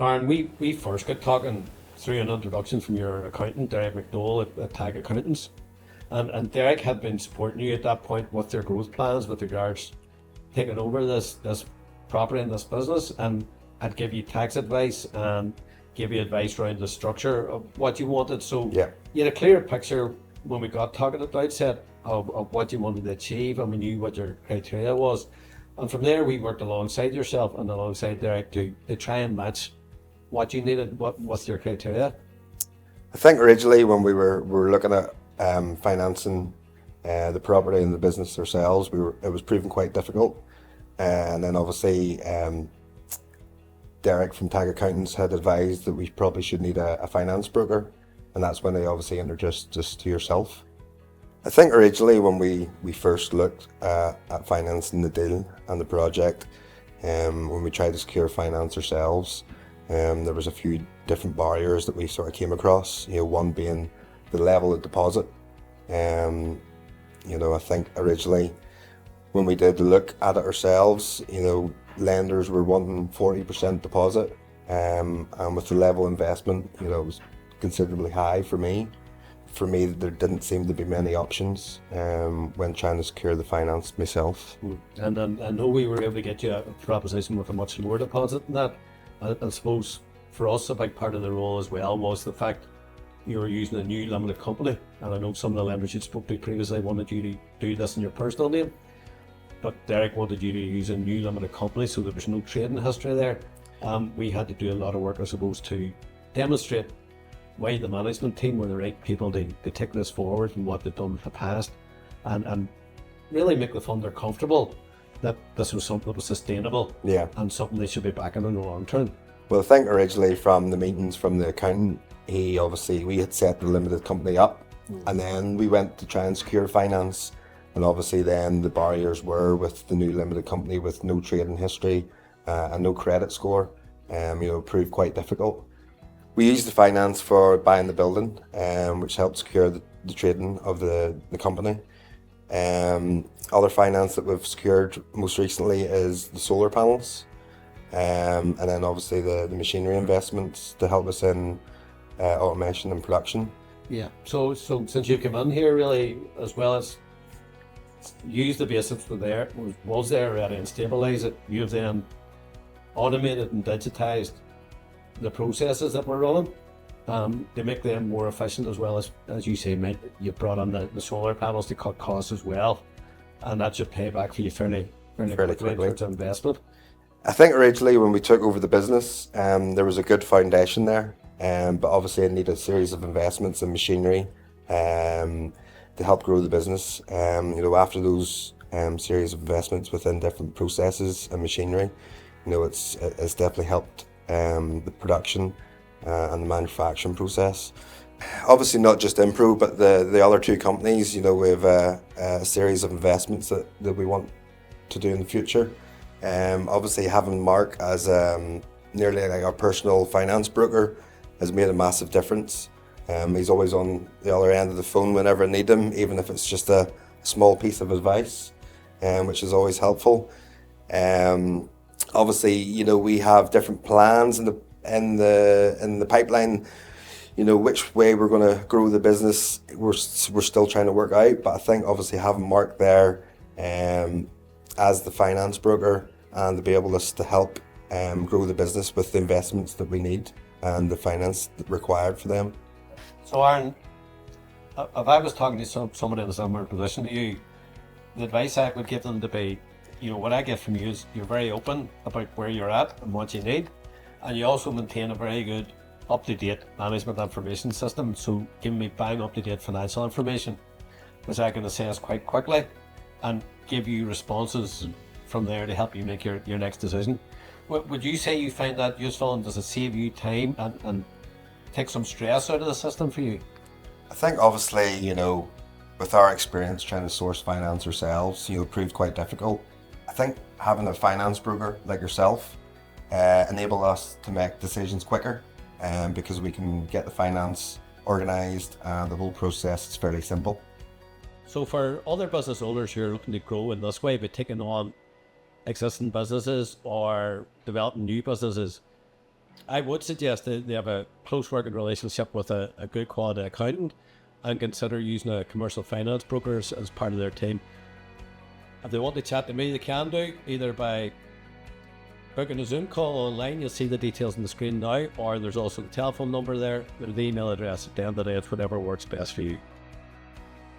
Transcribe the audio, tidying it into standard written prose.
Aaron, we first got talking through an introduction from your accountant, Derek McDowell at Tag Accountants. And Derek had been supporting you at that point with their growth plans with regards taking over this property and this business, and I'd give you tax advice and give you advice around the structure of what you wanted. So Yeah. you had a clear picture when we got talking at the outset of what you wanted to achieve, and we knew what your criteria was. And from there we worked alongside yourself and alongside Derek to try and match what you needed, what was your criteria. I think originally when we were looking at financing the property and the business ourselves, it was proving quite difficult. And then obviously Derek from Tag Accountants had advised that we probably should need a finance broker, and that's when they obviously introduced us to yourself. I think originally when we first looked at financing the deal and the project, when we tried to secure finance ourselves, there was a few different barriers that we sort of came across. One being the level of deposit. I think originally when we did look at it ourselves, lenders were wanting 40% deposit, and with the level of investment, it was considerably high for me. For me, there didn't seem to be many options when trying to secure the finance myself. And then I know we were able to get you a proposition with a much lower deposit than that. I suppose for us a big part of the role as well was the fact you were using a new limited company, and I know some of the lenders you spoke to previously wanted you to do this in your personal name, but Derek wanted you to use a new limited company, so there was no trading history there. We had to do a lot of work, I suppose, to demonstrate why the management team were the right people to take this forward and what they've done in the past, and really make the funder comfortable that this was something that was sustainable, and something they should be backing in the long term. Well, I think originally from the meetings from the accountant, we had set the limited company up, and then we went to try and secure finance, and obviously then the barriers were with the new limited company with no trading history and no credit score, proved quite difficult. We used the finance for buying the building, which helped secure the trading of the company. Other finance that we've secured most recently is the solar panels, and then obviously the machinery investments to help us in automation and production. Yeah, so since you've come in here, really, as well as use the basics was there already and stabilise it, you've then automated and digitised the processes that we're running to make them more efficient, as well as you say, mate, you brought on the solar panels to cut costs as well, and that should pay back for you fairly quickly in terms of investment. I think originally when we took over the business, there was a good foundation there, but obviously it needed a series of investments in machinery to help grow the business. After those series of investments within different processes and machinery, it's definitely helped the production and the manufacturing process. Obviously not just Impro, but the other two companies, we have a series of investments that we want to do in the future. Obviously having Mark as nearly like our personal finance broker has made a massive difference. He's always on the other end of the phone whenever I need him, even if it's just a small piece of advice, which is always helpful. Obviously, we have different plans in the pipeline. Which way we're going to grow the business, we're still trying to work out. But I think obviously having Mark there as the finance broker and to be able to help grow the business with the investments that we need and the finance required for them. So Aaron, if I was talking to somebody in a similar position to you, the advice I would give them to be, what I get from you is you're very open about where you're at and what you need, and you also maintain a very good up-to-date management information system, so give me bang up-to-date financial information, which I can assess quite quickly and give you responses from there to help you make your next decision. Would you say you find that useful, and does it save you time and take some stress out of the system for you? I think obviously, with our experience trying to source finance ourselves, proved quite difficult. I think having a finance broker like yourself enable us to make decisions quicker, because we can get the finance organised and the whole process is fairly simple. So for other business owners who are looking to grow in this way, but taking on existing businesses or developing new businesses, I would suggest that they have a close working relationship with a good quality accountant and consider using a commercial finance broker as part of their team. If they want to chat to me, they can do, either by booking a Zoom call online. You'll see the details on the screen now, or there's also the telephone number there, there's the email address at the end of the day. It's whatever works best for you.